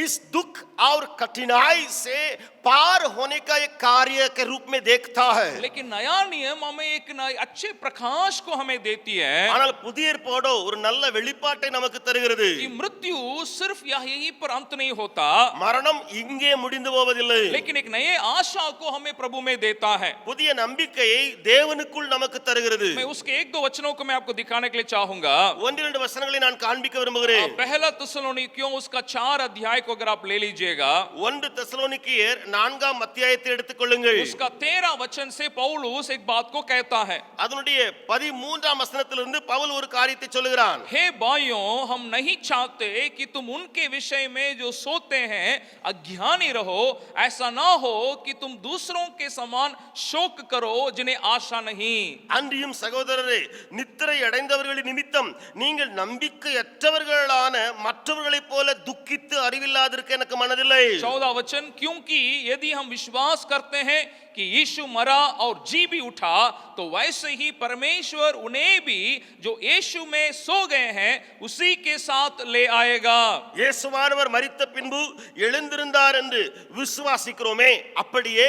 इस दुख और कठिनाई से पार होने का एक कार्य के रूप में देखता है। लेकिन नया नियम हमें एक अच्छे प्रकाश को हमें देती है। ஆனால் புதிய ஏற்பாடோ ஒரு நல்ல வெளிப்பாட்டை நமக்கு தருகிறது. कि मृत्यु सिर्फ यहीं पर अंत नहीं होता, மரணம் இங்கே முடிந்து போவதில்லை. लेकिन एक नए आशा को हमें प्रभु में देता है। புதிய நம்பிக்கையை தேவனுக்குள் நமக்கு தருகிறது. मैं उसके एक दो वचनों को मैं आपको दिखाने के लिए चाहूंगा। ஒன்று இரண்டு வசனங்களை நான் காண்பிக்க விரும்புகிறேன். पहला தெசலோனிக்கியோं उसका 4 अध्याय को अगर आप ले लीजिएगा, 1 தெசலோனிக்கேயர் 4ஆம் அத்தியாயத்தை எடுத்துக்கொள்ளுங்கள். उसका 13 वचन से पौलुस एक बात को कहता है। அதனுடைய 13ஆம் வசனத்திலிருந்து பவுல் ஒரு காரியத்தை சொல்லுகிறான். हे भाइयों, हम नहीं चाहते कि तुम उनके विषय में जो सोते हैं अज्ञानी रहो, ऐसा ना हो कि तुम दूसरों के समान शोक करो जिन्हें आशा नहीं। அன்றியும் சகோதரரே, நித்திரை அடைந்தவர்களின் நிமித்தம் நீங்கள் நம்பிக்கையற்றவர்களான மற்றவர்களைப் போல துக்கித்து அறிவில்லாதிருக்க எனக்கு மனதில்லை. 14 वचन, क्योंकि यदि हम विश्वास करते हैं कि यीशु मरा और जी भी उठा, तो वैसे ही परमेश्वर उन्हें भी जो यीशु में सो गए हैं उसी के साथ ले आएगा। இயேசுவானவர் மரித்த பின்பு எழுந்திருந்தார் என்று விசுவாசிக்கிறோமே, அப்படியே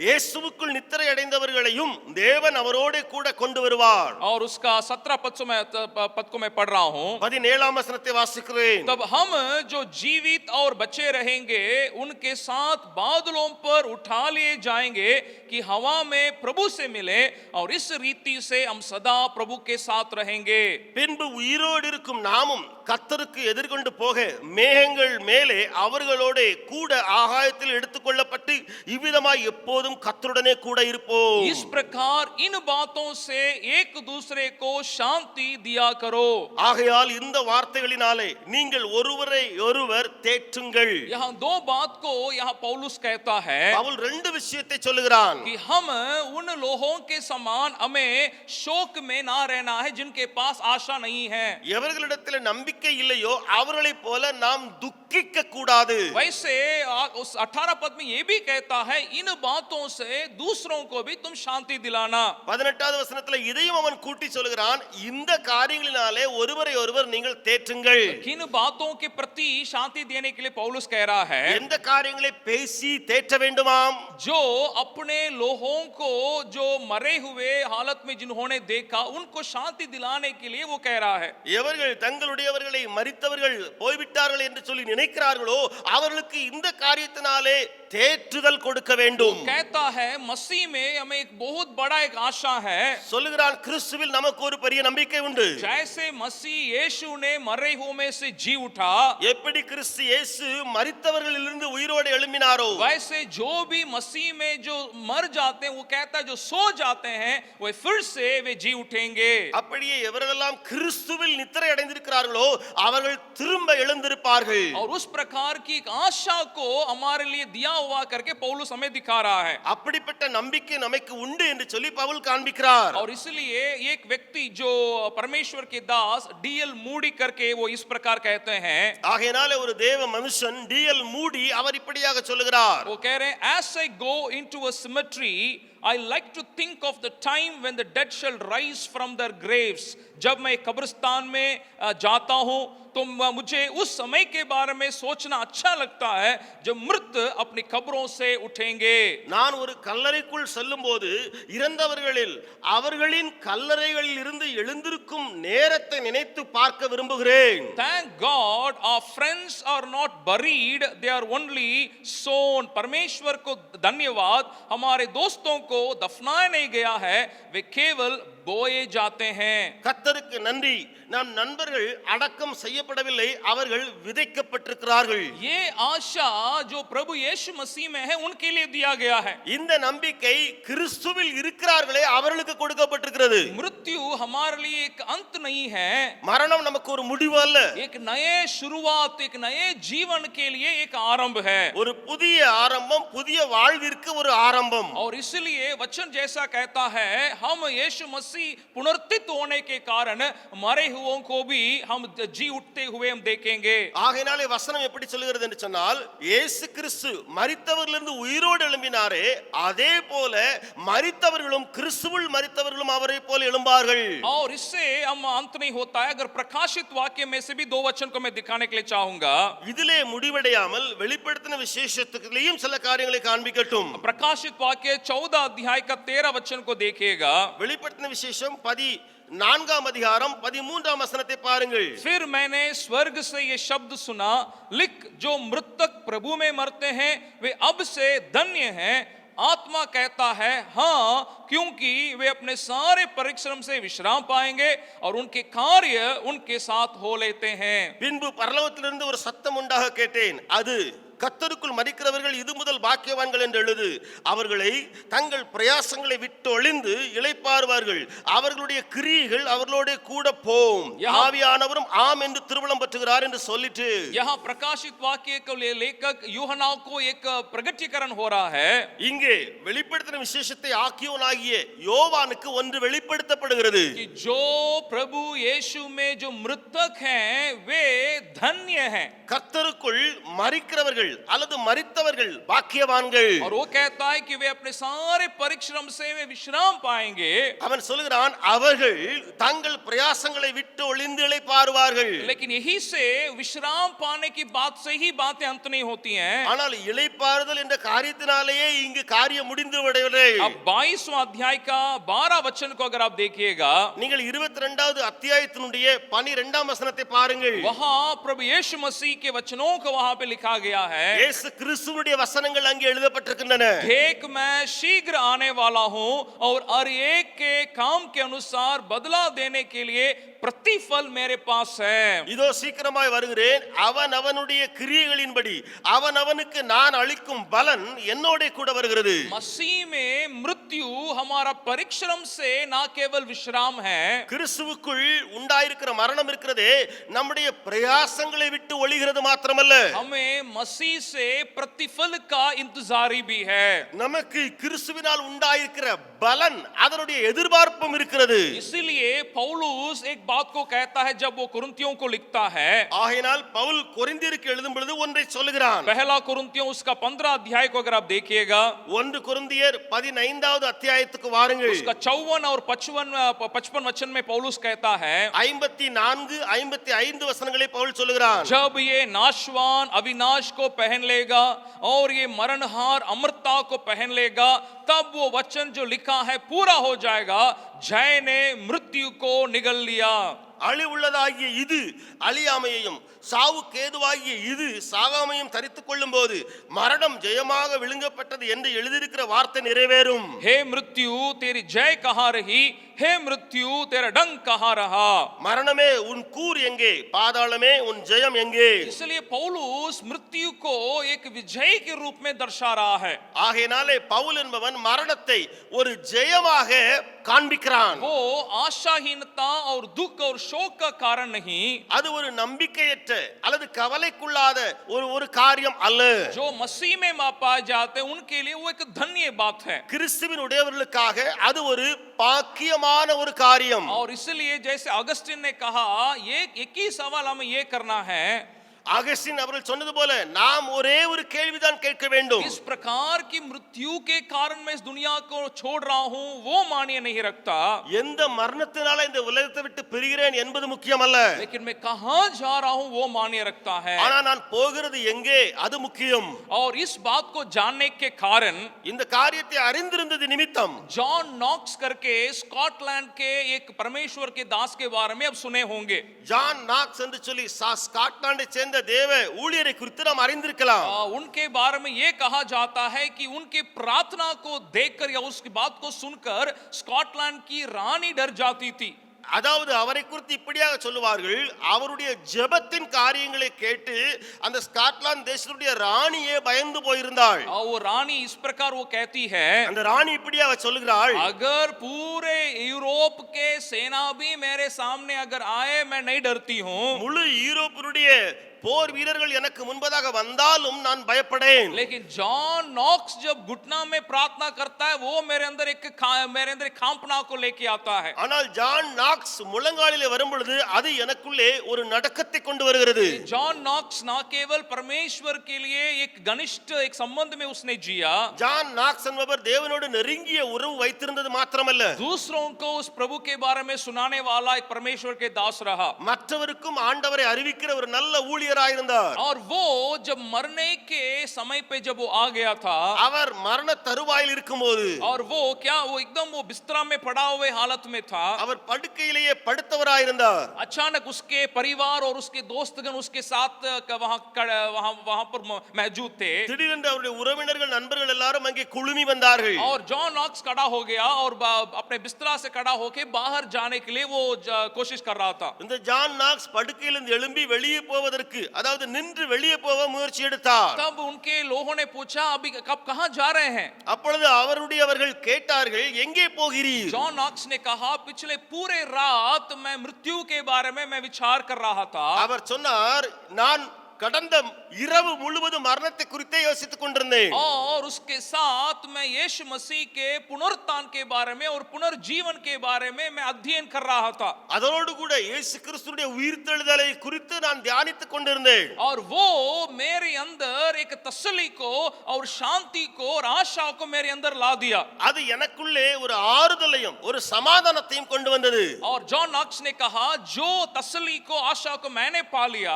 இயேசுவுக்குள் நித்திரை அடைந்தவர்களையும் தேவன் அவரோடு கூட கொண்டு வருவார். और उसका 17 पद को मैं पढ़ रहा हूं। 17ஆம் वचனத்தை வாசிக்கிறேன். तब हम जो जीवित और बचे रहेंगे उनके साथ बादलों पर उठा लिए जाएंगे कि हवा में प्रभु से मिले, और इस रीति से हम सदा प्रभु के साथ रहेंगे। பின்பு உயிரோடு இருக்கும் நாமும் கர்த்தருக்கு எதிர்கொண்டு போக மேகங்கள் மேலே அவர்களோடு கூட ஆகாயத்தில் எடுத்துக்கொள்ளப்பட்டு இவ்விதமாய் எப்போதும் கர்த்தருடனே கூட இருப்போம். इस प्रकार इन बातों से एक दूसरे को शांति दिया करो। ஆகையால் இந்த வார்த்தைகளினாலே நீங்கள் ஒருவரை ஒருவர் தேற்றுங்கள். यहाँ दो बात को यहाँ पौलुस कहता है பவுல் ரெண்டு விஷயத்தை சொல்லுகிறான். कि हम उन लोगों के समान हमें शोक में ना रहना है जिनके पास आशा नहीं है। எவர்களிடத்தில் நம்பிக்கை இல்லையோ அவர்களைப் போல நாம் துக்கிக்க கூடாது. वैसे उस 18 पद में ये भी कहता है इन बातों से दूसरों को भी तुम शांति दिलाना। 18வது வசனத்துல இதையும் அவன் கூட்டி சொல்கிறான், இந்த காரியங்களினாலே ஒருவரை ஒருவர் நீங்கள் தேற்றுங்கள். किन बातों के प्रति शांति देने के लिए पौलुस कह रहा है? எந்த காரியங்களை பேசி தேற்ற வேண்டுமாம்? जो अपने लोगों को जो मरे हुए हालत में जिन्होंने देखा उनको शांति दिलाने के लिए वो कह रहा है। எவர்கள் தங்களுடையவர்களை மரித்தவர்கள் போய்விட்டார்கள் என்று சொல்லி நினைக்கிறார்களோ அவர்களுக்கு இந்த காரியத்தினாலே தேற்றுதல் கொடுக்க வேண்டும். कहता है मसीह में हमें एक बहुत बड़ा एक आशा है. சொல்லுகிறான் கிறிஸ்துவில் நமக்கு ஒரு பெரிய நம்பிக்கை உண்டு. जैसे मसीह यीशु ने मरे हुए में से जी उठा, எப்படி கிறிஸ்து இயேசு மரித்தவர்களிலிருந்து உயிரோடு எழும்பினாரோ वैसे जो भी मसीह में जो मर जाते हैं, वो कहता है जो सो जाते हैं वो फिर से वे जी उठेंगे. அப்படியே எவரெல்லாம் கிறிஸ்துவில் நித்திரை அடைந்திருக்கிறார்களோ அவர்கள் திரும்ப எழுந்திருப்பார்கள். और उस प्रकार की एक आशा को हमारे लिए दिया हुआ करके पौलुस हमें दिखा रहा है. அப்படிப்பட்ட நம்பிக்கை நமக்கு உண்டு என்று சொல்லி பவுல் காண்பிக்கிறார். और इसलिए एक व्यक्ति जो परमेश्वर के दास डीएल मूडी करके वो इस प्रकार कहते हैं. ஆகையால ஒரு தேவ மனுஷன் டிஎல் மூடி அவர் இப்படியாக சொல்லுகிறார். वो कह रहे हैं, as I go into a cemetery, I like to think of the time when the dead shall rise from their graves. जब मैं कब्रिस्तान में जाता हूं तो मुझे उस समय के बारे में सोचना अच्छा लगता है जब मृत अपनी कब्रों से उठेंगे. நான் ஒரு கல்லறைக்குள் செல்லும்போது இறந்தவர்களில் அவர்களின் கல்லறைகளில் இருந்து எழுந்திருக்கும் நேரத்தை நினைத்து பார்க்க விரும்புகிறேன். Thank God our friends are not buried, they are only sown. परमेश्वर को धन्यवाद, हमारे दोस्तों को दफनाया नहीं गया है, वे केवल बोए जाते हैं. கர்த்தருக்கு நன்றி, நம் நண்பர்கள் அடக்கம் செய்யப்படவில்லை, அவர்கள் விதைக்கப்பட்டிருக்கிறார்கள். ये आशा जो प्रभु यीशु मसीह में है उनके लिए दिया गया है. இந்த நம்பிக்கை கிறிஸ்துவில் இருக்கிறார்களே அவர்களுக்கு கொடுக்கப்பட்டிருக்கிறது. मृत्यु हमारे लिए एक अंत नहीं है, மரணம் நமக்கு ஒரு முடிவு அல்ல, एक नए शुरुआत, एक नए जीवन के लिए एक आरंभ है. ஒரு புதிய ஆரம்பம், புதிய வாழ்விற்கு ஒரு ஆரம்பம். और इसलिए वचन जैसा कहता है, हम यीशु मसीह पुनरुत्थित होने के कारण मरे हुओं को भी हम जी उठते हुए हम देखेंगे. ஆகையாலே வசனம் எப்படி சொல்கிறது என்று சொன்னால், இயேசு கிறிஸ்து மரித்தவர்களிலிருந்து உயிரோடு எழும்பினாரே அதே போல மரித்தவர்களும் கிறிஸ்துவில் மரித்தவர்களும் அவரை போல எழும்பார்கள். और इससे हम अंत नहीं होता है. अगर प्रकाशित वाक्य में से भी दो वचन को मैं दिखाने के लिए चाहूंगा. இதிலே முடிவடையாமல் வெளிப்படுத்தின விசேஷத்துக்குள்ளேயும் சில காரியங்களை காண்பிக்கட்டும். प्रकाशित वाक्य 14 अध्याय का 13 वचन को देखिएगा. வெளிப்படுத்தின விசேஷம் 14 அதிகாரம் 13 வசனத்தை பாருங்கள். फिर मैंने स्वर्ग से ये शब्द सुना, लिख जो मृतक प्रभु में मरते हैं वे अब से धन्य हैं. आत्मा कहता है हाँ, क्योंकि वे अपने सारे परिश्रम से विश्राम पाएंगे और उनके कार्य उनके साथ हो लेते हैं. பின்பு பரலோகத்திலிருந்து ஒரு சத்தம் உண்டாக கேட்டேன், அது கர்த்தருக்குள் மரிக்கிறவர்கள் இது முதல் பாக்கியவான்கள் என்று எழுது. அவர்களை தங்கள் பிரயாசங்களை விட்டு ஒளிந்து இளைப்பாறுவார்கள், அவர்களுடைய கிரியைகள் அவர்களோட கூட போம், ஆவியானவரும் ஆம் என்று திருவுளம் பற்றுகிறார் என்று சொல்லிட்டு यहाँ प्रकाशित वाक्य के लेखक यूहन्ना को एक प्रगटीकरण हो रहा है. இங்கே வெளிப்படுத்தின விசேஷத்தை ஆக்கியோனாகிய யோவானுக்கு ஒன்று வெளிப்படுத்தப்படுகிறது. कि जो प्रभु यीशु में जो मृतक हैं वे धन्य हैं. கர்த்தருக்குள் மரிக்கிறவர்கள் அல்லது மரித்தவர்கள் பாக்கியவான்கள். और वो कहता है कि वे अपने सारे परिश्रम से वे विश्राम पाएंगे. அவன் சொல்கிறான் அவர்கள் தங்கள் பிரயாசங்களை விட்டு ஒளிந்து இளைப்பாறுவார்கள். लेकिन यही से विश्राम पाने की बात से ही बातें अंत नहीं होती हैं. ஆனால் இளைப்பாறுதல் என்ற காரியத்தினாலேயே இங்கு காரியம் முடிந்து விடவில்லை. अब 22वां अध्याय का 12 वचन को अगर आप देखिएगा, நீங்கள் 22வது அத்தியாயத்தினுடைய 12ஆம் வசனத்தை பாருங்கள். वहां प्रभु यीशु मसीह के वचनों को वहां पे लिखा गया है. இயேசு கிறிஸ்துவுடைய வசனங்கள் அங்கே எழுதப்பட்டிருக்கின்றன. देख मैं शीघ्र आने वाला हूं और हर एक के काम के अनुसार बदला देने के लिए प्रतिफल मेरे पास है. இதோ சீக்கிரமாய் வருகிறேன், அவன் அவனுடைய கிரியைகளின்படி அவன் அவனுக்கு நான் அளிக்கும் பலன் என்னோட கூட வருகிறது. मसीह में मृत्यु हमारा परिश्रम से ना केवल विश्राम है. கிறிஸ்துவுக்குள் உண்டாயிருக்கிற மரணம் இருக்கிறதே நம்முடைய பிரயாசங்களை விட்டு ஒளிகிறது மாத்திரமல்ல, हमें मसीह से प्रतिफल का इंतजारी भी है. நமக்கு கிறிஸ்துவினால் உண்டாயிருக்கிற பலன் அதனுடைய எதிர்பார்ப்பும் இருக்கிறது. इसीलिए पौलुस एक बात को कहता है जब वो कुरिन्थियों को लिखता है. ஆகையால் பவுல் கொரிந்தியருக்கு எழுதும் பொழுது ஒன்றை சொல்லுகிறான். पहला कुरिन्थियों उसका 15 अध्याय को अगर आप देखिएगा, 1 கொரிந்தியர் 15வது அத்தியாயத்துக்கு வாருங்கள். उसका 54 और 55 वचन में पौलुस कहता है, 54 55 वचनங்களை பவுல் சொல்லுகிறான். जब ये नाशवान अविनाश को पहन लेगा और ये मरणहार अमरता को पहन लेगा, तब वो वचन जो लिखा है पूरा हो जाएगा, जय ने मृत्यु को निगल लिया. அழிவுள்ளதாகிய இது அழியாமையையும் சாவுக்கு ஏதுவாகிய இது சாகாமையும் தரித்துக் கொள்ளும் போது மரணம் ஜெயமாக விழுங்கப்பட்டது என்று எழுதியிருக்கிற வார்த்தை நிறைவேறும். हे मृत्यु तेरी जय कहाँ रही, हे मृत्यु तेरा डंक कहाँ रहा. மரணமே உன் கூர் எங்கே, பாதாளமே உன் ஜெயம் எங்கே. इसलिए पौलुस मृत्यु को एक विजय के रूप में दर्शा रहा है. ஆகையினாலே பவுல் என்பவன் மரணத்தை ஒரு ஜெயமாக காண்பிக்கிறான். वो आशाहीनता और दुख और शोक का कारण नहीं, அது ஒரு நம்பிக்கையற்ற அல்லது கவலைக்குள்ளாத ஒரு காரியம் அல்ல. जो मसीह में पाए जाते हैं उनके लिए वो एक धन्य बात है. கிறிஸ்துவின் உடையவர்களுக்காக அது ஒரு பாக்கியமான ஒரு காரியம். और इसलिए जैसे अगस्टिन ने कहा, ये एक ही सवाल हमें ये करना है, அகஸ்டின் அவர்கள் சொன்னது போல நாம் ஒரே ஒரு கேள்விதான் கேட்க வேண்டும். इस प्रकार की मृत्यु के कारण मैं इस दुनिया को छोड़ रहा हूं वो मानिए नहीं रखता. எந்த மரணத்தினால இந்த உலகத்தை விட்டு பிரிகிறேன் என்பது முக்கியமல்ல, लेकिन मैं कहां जा रहा हूं वो मानिए रखता है. ஆனா நான் போகிறது எங்கே அது முக்கியம். और इस बात को जानने के कारण இந்த காரியத்தை அறிந்திருந்தது நிமித்தம் जॉन नॉक्स करके स्कॉटलैंड के एक परमेश्वर के दास के बारे में अब सुने होंगे. ஜான் நாக்ஸ் என்று சொல்லி ஸ்காட்லாண்டை சேர்ந்த தேவ ஊழியரை குறித்து நாம் அறிந்திருக்கலாம். उनके बारे में ये कहा जाता है कि उनके प्रार्थना को देखकर या उसकी बात को सुनकर स्कॉटलैंड की रानी डर जाती थी. அதாவது அவரை குறித்து இப்படியாக சொல்லுவார்கள், அவருடைய ஜெபத்தின் காரியங்களை கேட்டு அந்த ஸ்காட்லாந்து தேசத்துடைய ராணியே பயந்து போயிருந்தாள். वो रानी इस प्रकार वो कहती है, அந்த ராணி இப்படியாக சொல்லுகிறாள், अगर पूरे यूरोप के सेना भी मेरे सामने अगर आए मैं नहीं डरती हूँ. முழு யூரோப்பினுடைய போர் வீரர்கள் எனக்கு முன்பதாக வந்தாலும் நான் பயப்படேன். लेकिन जॉन नॉक्स जब घुटना में प्रार्थना करता है वो मेरे अंदर एक कांपना को लेके आता है. ஆனால் ஜான் நாக்ஸ் முழங்காலிலே வரும் பொழுது அது எனக்குள்ளே ஒரு நடுக்கத்தை கொண்டு வருகிறது. जॉन नॉक्स ना केवल परमेश्वर के लिए एक घनिष्ठ एक संबंध में उसने जिया, ஜான் நாக்ஸ் என்பவர் தேவனோடு நெருங்கிய உறவு வைத்திருந்தது மாத்திரமல்ல, दूसरों को उस प्रभु के बारे में सुनाने वाला एक परमेश्वर के दास रहा. மற்றவருக்கும் ஆண்டவரை அறிவிக்கிற ஒரு நல்ல ஊழியராயிருந்தார். और वो जब मरने के समय पे जब वो आ गया था, அவர் மரண தருவாயில் இருக்கும்போது, और वो क्या वो एकदम वो बिस्तरा में पड़ा हुए हालत में था, அவர் படுக்கையிலேயே படுத்தவராயிருந்தார். अचानक उसके परिवार और उसके दोस्तगण उसके साथ वहां पर मौजूद थे. திடீரென்று அவருடைய உறவினர்கள் நண்பர்கள் எல்லாரும் அங்கே குழுமி வந்தார்கள். और जॉन नॉक्स खड़ा हो गया और अपने बिस्तरा से खड़ा होके बाहर जाने के लिए वो कोशिश कर रहा था. இந்த ஜான் நாக்ஸ் படுக்கையிலிருந்து எழும்பி வெளியே போவதற்கு, அதாவது நின்று வெளியே போக முயற்சி எடுத்தார். तब उनके लोगों ने पूछा, अभी कब कहां जा रहे हैं? அப்பொழுது அவர்கள் கேட்டார்கள், எங்கே போகிறீர்? जॉन नॉक्स ने कहा, पिछले पूरे रात मैं मृत्यु के बारे में मैं विचार कर रहा था. அவர் சொன்னார், நான் கடந்த இரவு முழுவதும் மரணத்தை குறித்தே யோசித்துக் கொண்டிருந்தேன். और उसके साथ मैं यीशु मसीह के पुनरुत्थान के बारे में और पुनर्जीवन के बारे में मैं अध्ययन कर रहा था. அதோடு கூட இயேசு கிறிஸ்துவின் உயிர்த்தெழுதலை குறித்து நான் தியானித்துக் கொண்டிருந்தேன். और वो मेरे अंदर एक तसल्ली को और शांति को और आशा को मेरे अंदर ला दिया. அது எனக்குள்ளே ஒரு ஆறுதலையும் ஒரு சமாதானத்தையும் கொண்டு வந்தது. और जॉन नॉक्स ने कहा, जो तसल्ली को आशा को मैंने पा लिया,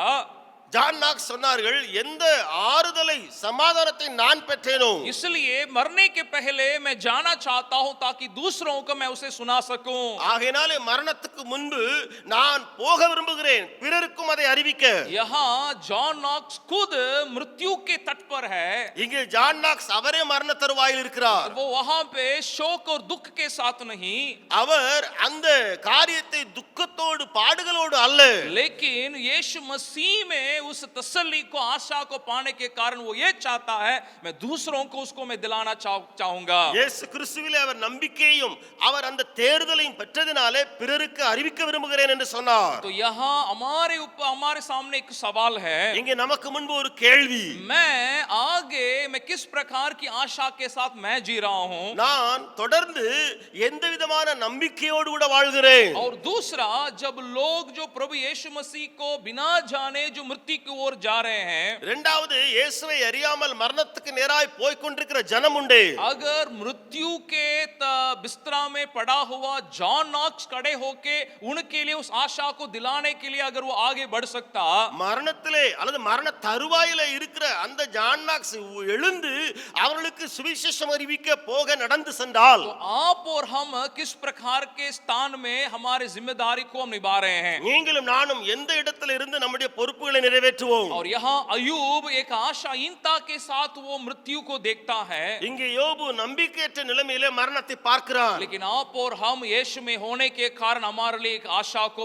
ஜான் நாக்ஸ் சொன்னார்கள், எந்த ஆறுதலை சமாதானத்தை நான் பெற்றேனோ, इसलिए मरने के पहले मैं जाना चाहता हूं ताकि दूसरों को मैं उसे सुना सकूं. ஆகையினாலே மரணத்துக்கு முன்பு நான் போக விரும்புகிறேன், பிறருக்கும் அதை அறிவிக்க. यहाँ जॉन नॉक्स खुद मृत्यु के तट पर है. இங்கே ஜான் நாக்ஸ் அவரே மரண தருவாயில் இருக்கிறார். वो वहां पे शोक और दुख के साथ नहीं, அவர் அந்த காரியத்தை துக்கத்தோடு பாடுகளோடு அல்ல, लेकिन यीशु मसीह में उस तसल्ली को आशा को पाने के कारण वो ये चाहता है, मैं दूसरों को उसको मैं दिलाना चाहूंगा. இயேசு கிறிஸ்துவிலே அவர் நம்பிக்கையும் அவர் அந்த தேர்தலையும் பெற்றதினாலே பிறருக்கு அறிவிக்க விரும்புகிறேன் என்று சொன்னார். तो यहाँ हमारे सामने एक सवाल है, இங்கே நமக்கு முன்பு ஒரு கேள்வி, मैं आगे मैं किस प्रकार की आशा के साथ मैं जी रहा हूं. நான் தொடர்ந்து எந்த விதமான நம்பிக்கையோடு கூட வாழ்கிறேன். और दूसरा, जब लोग जो प्रभु यीशु मसीह को बिना जाने जो मृत्यु की ओर जा रहे हैं, இரண்டாவது இயேசுவை அறியாமல் மரணத்துக்கு நேராய் போய் கொண்டிருக்கிற ஜனம் உண்டு. अगर मृत्यु के बिस्तरा में पड़ा हुआ जॉन नॉक्स खड़े होके उनके लिए उस आशा को दिलाने के लिए अगर वो आगे बढ़ सकता, மரணத்திலே அல்லது மரண தருவாயிலே இருக்கிற அந்த ஜான் நாக்ஸ் எழுந்து அவர்களுக்கு சுவிசேஷம் அறிவிக்க போக நடந்து சென்றால், तो आप और हम किस प्रकार के स्थान में हमारे जिम्मेदारी को हम निभा रहे हैं. நீங்களும் நானும் எந்த இடத்துல இருந்து நம்முடைய பொறுப்புகளை நிறைவேற்றுவோம். और यहाँ अयूब एक आशाहीनता के साथ वो मृत्यु को देखता है, இங்கே யோபு நம்பிக்கையற்ற நிலைமையிலே மரணத்தை பார்க்கிறான். लेकिन आप और हम यीशु में होने के कारण हमारे लिए एक आशा को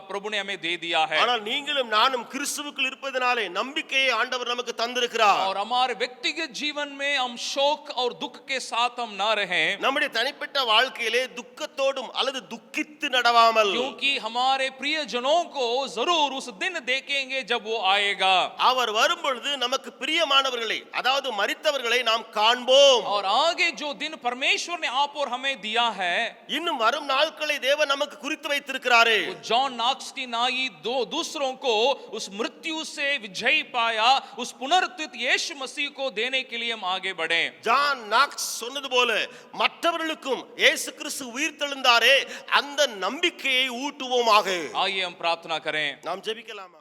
प्रभु ने हमें दे दिया है. ஆனால் நீங்களும் நானும் கிறிஸ்துவுக்குள் இருப்பதனாலே நம்பிக்கையை ஆண்டவர் நமக்கு தந்திருக்கிறார். और हमारे व्यक्तिगत जीवन में हम शोक और दुख के साथ हम ना रहें, நம்முடைய தனிப்பட்ட வாழ்க்கையிலே துக்கத்தோடும் அல்லது துக்கித்து நடவாமல், क्योंकि हमारे प्रियजनों को जरूर उस दिन देखेंगे जब वो आएगा. அவர் வரும்பொழுது நமக்கு பிரியமானவர்களை அதாவது மரித்தவர்களை நாம் காண்போம். और आगे जो दिन परमेश्वर ने आप और हमें दिया है, இன்னும் வரும் நாட்களை தேவன் நமக்கு குறித்து வைத்திருக்கிறாரே. जॉन नॉक्स की नाई दो दूसरों को उस मृत्यु से विजय पाया, उस पुनरुत्थित यीशु मसीह को देने के लिए हम आगे बढ़े. ஜான் நாக்ஸ் சொன்னது போல மற்றவர்களுக்கும் இயேசு கிறிஸ்து உயிர்த்தெழுந்தாரே அந்த நம்பிக்கையை ஊட்டுவோமாக. आइए हम प्रार्थना करें. நாம் ஜெபிக்கலாமா?